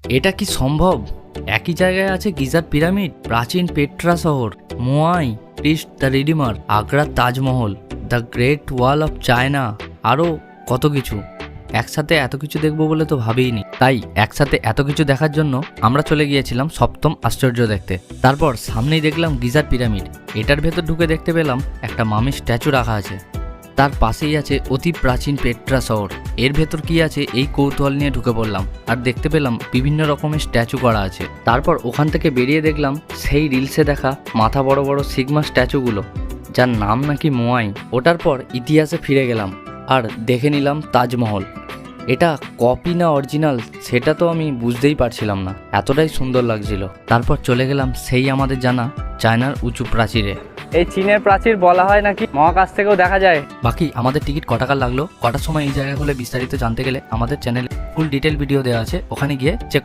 এটা কি সম্ভব? একই জায়গায় আছে গিজার পিরামিড, প্রাচীন পেট্রা শহর, মোয়াই, ক্রিস্ট দ্য রিডিমার, আগ্রার Taj Mahal, the great wall of China, আরও কত কিছু। একসাথে এত কিছু দেখবো বলে তো ভাবিনি। তাই একসাথে এত কিছু দেখার জন্য আমরা চলে গিয়েছিলাম সপ্তম আশ্চর্য দেখতে। তারপর সামনেই দেখলাম গিজার পিরামিড। এটার ভেতর ঢুকে দেখতে পেলাম একটা মামির স্ট্যাচু রাখা আছে। তার পাশেই আছে অতি প্রাচীন পেট্রা শহর। এর ভেতর কি আছে এই কৌতূহল নিয়ে ঢুকে পড়লাম, আর দেখতে পেলাম বিভিন্ন রকমের স্ট্যাচু করা আছে। তারপর ওখান থেকে বেরিয়ে দেখলাম সেই রিলসে দেখা মাথা বড় বড় সিগমা স্ট্যাচুগুলো, যার নাম নাকি মোয়াই। ওটার পর ইতিহাসে ফিরে গেলাম আর দেখে নিলাম তাজমহল। এটা কপি না অরিজিনাল সেটা তো আমি বুঝতেই পারছিলাম না, এতটাই সুন্দর লাগছিল। তারপর চলে গেলাম সেই আমাদের জানা চায়নার উঁচু প্রাচীরে। এই চীনের প্রাচীর বলা হয় নাকি মহাকাশ থেকেও দেখা যায়। বাকি আমাদের টিকিট ক টাকার লাগলো, কটার সময় এই জায়গাগুলো বিস্তারিত জানতে গেলে আমাদের চ্যানেলে ফুল ডিটেল ভিডিও দেওয়া আছে, ওখানে গিয়ে চেক